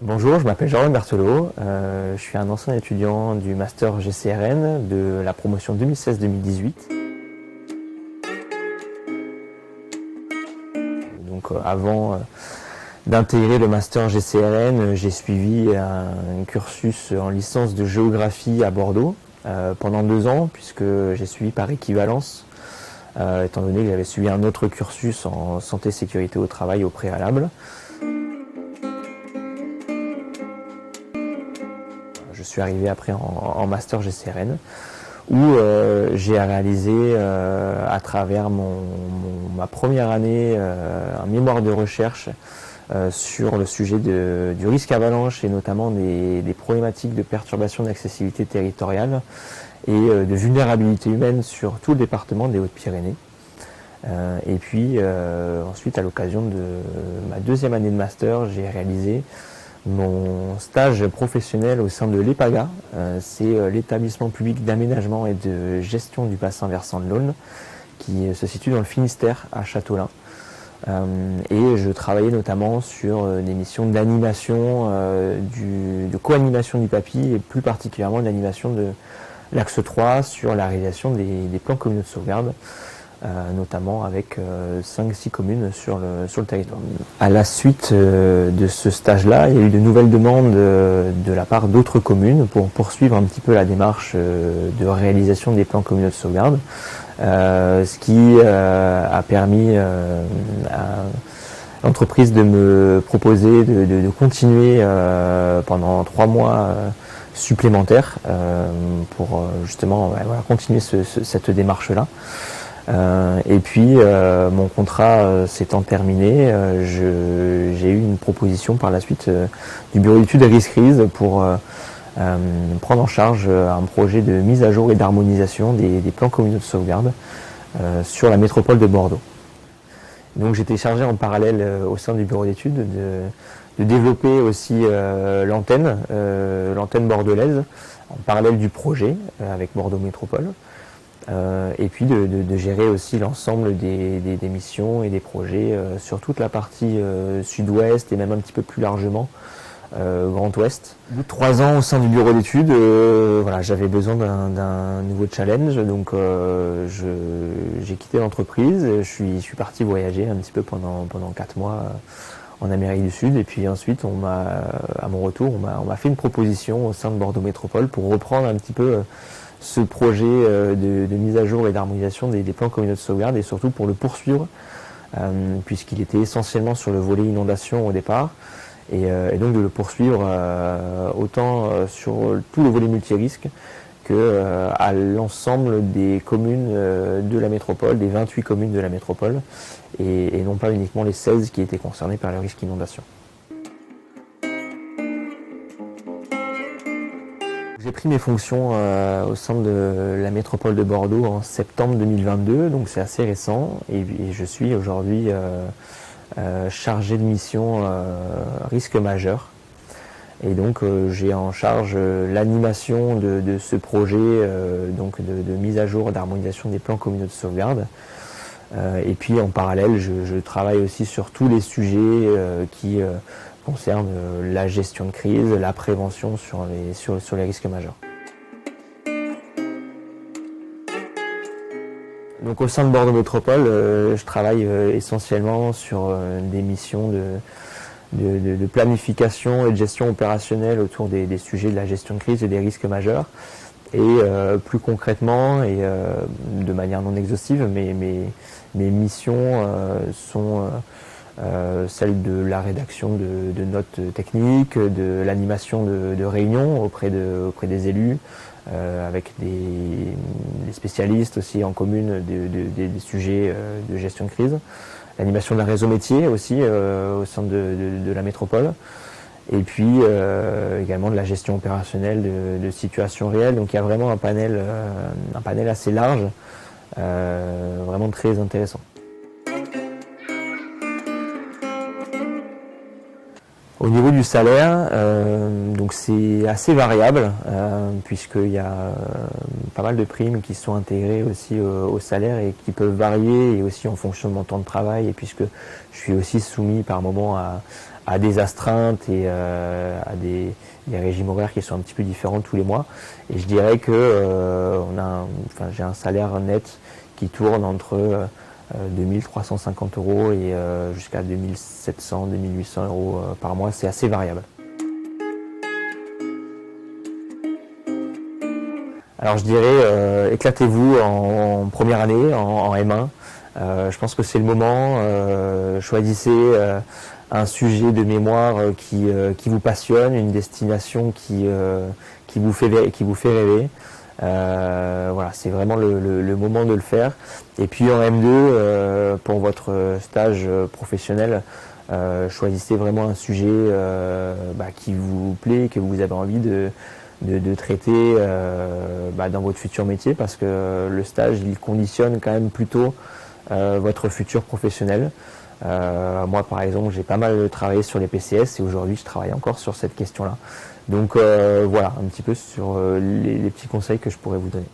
Bonjour, je m'appelle Jean Berthelot, je suis un ancien étudiant du master GCRN de la promotion 2016-2018. Donc avant d'intégrer le master GCRN, j'ai suivi un cursus en licence de géographie à Bordeaux pendant 2 ans, puisque j'ai suivi par équivalence, étant donné que j'avais suivi un autre cursus en santé sécurité au travail au préalable. Je suis arrivé après en master GCRN où j'ai réalisé à travers ma première année un mémoire de recherche sur le sujet du risque avalanche et notamment des problématiques de perturbation d'accessibilité territoriale et de vulnérabilité humaine sur tout le département des Hautes-Pyrénées. Et puis ensuite, à l'occasion de ma 2e année de master, j'ai réalisé mon stage professionnel au sein de l'EPAGA, c'est l'établissement public d'aménagement et de gestion du bassin versant de l'Aulne, qui se situe dans le Finistère, à Châteaulin. Et je travaillais notamment sur des missions d'animation, de co-animation du PAPI, et plus particulièrement de l'animation de l'axe 3 sur la réalisation des plans communaux de sauvegarde, notamment avec 5-6 communes sur le territoire. À la suite de ce stage-là, il y a eu de nouvelles demandes de la part d'autres communes pour poursuivre un petit peu la démarche de réalisation des plans communaux de sauvegarde, ce qui a permis à l'entreprise de me proposer de continuer pendant 3 mois supplémentaires pour justement continuer cette démarche-là. Et puis mon contrat s'étant terminé, j'ai eu une proposition par la suite du bureau d'études et risques pour prendre en charge un projet de mise à jour et d'harmonisation des plans communaux de sauvegarde sur la métropole de Bordeaux. Donc j'étais chargé en parallèle au sein du bureau d'études de développer aussi l'antenne bordelaise en parallèle du projet avec Bordeaux Métropole. Et puis de gérer aussi l'ensemble des missions et des projets sur toute la partie sud-ouest et même un petit peu plus largement Grand Ouest. Au bout de 3 ans au sein du bureau d'études, j'avais besoin d'un nouveau challenge, donc j'ai quitté l'entreprise, je suis parti voyager un petit peu pendant 4 mois en Amérique du Sud, et puis ensuite à mon retour on m'a fait une proposition au sein de Bordeaux Métropole pour reprendre un petit peu ce projet de mise à jour et d'harmonisation des plans communaux de sauvegarde, et surtout pour le poursuivre puisqu'il était essentiellement sur le volet inondation au départ, et donc de le poursuivre autant sur tout le volet multirisque que à l'ensemble des communes de la métropole, des 28 communes de la métropole, et non pas uniquement les 16 qui étaient concernées par le risque inondation. J'ai pris mes fonctions au sein de la métropole de Bordeaux en septembre 2022, donc c'est assez récent, et je suis aujourd'hui chargé de mission risque majeur. Et donc j'ai en charge l'animation de ce projet donc de mise à jour, d'harmonisation des plans communaux de sauvegarde. Et puis en parallèle, je travaille aussi sur tous les sujets qui concernent la gestion de crise, la prévention sur les risques majeurs. Donc au sein de Bordeaux Métropole, je travaille essentiellement sur des missions de planification et de gestion opérationnelle autour des sujets de la gestion de crise et des risques majeurs. Et plus concrètement, et de manière non exhaustive, mes missions sont celles de la rédaction de notes techniques, de l'animation de réunions auprès des élus, avec des spécialistes aussi en commune des sujets de gestion de crise, l'animation d'un réseau métier aussi au sein de la métropole, et puis également de la gestion opérationnelle de situations réelles. Donc il y a vraiment un panel assez large, vraiment très intéressant. Au niveau du salaire, donc c'est assez variable puisqu'il y a pas mal de primes qui sont intégrées aussi au salaire et qui peuvent varier, et aussi en fonction de mon temps de travail, et puisque je suis aussi soumis par moment à des astreintes et à des régimes horaires qui sont un petit peu différents tous les mois. Et je dirais que j'ai un salaire net qui tourne entre 2350 euros et jusqu'à 2700, 2800 euros par mois. C'est assez variable. Alors je dirais, éclatez-vous en première année, en M1. Je pense que c'est le moment. Choisissez un sujet de mémoire qui vous passionne, une destination qui vous fait rêver. Voilà, c'est vraiment le moment de le faire. Et puis en M2, pour votre stage professionnel, choisissez vraiment un sujet qui vous plaît, que vous avez envie de traiter dans votre futur métier, parce que le stage il conditionne quand même plutôt votre futur professionnel. Moi par exemple j'ai pas mal travaillé sur les PCS et aujourd'hui je travaille encore sur cette question là. Donc voilà un petit peu sur les petits conseils que je pourrais vous donner.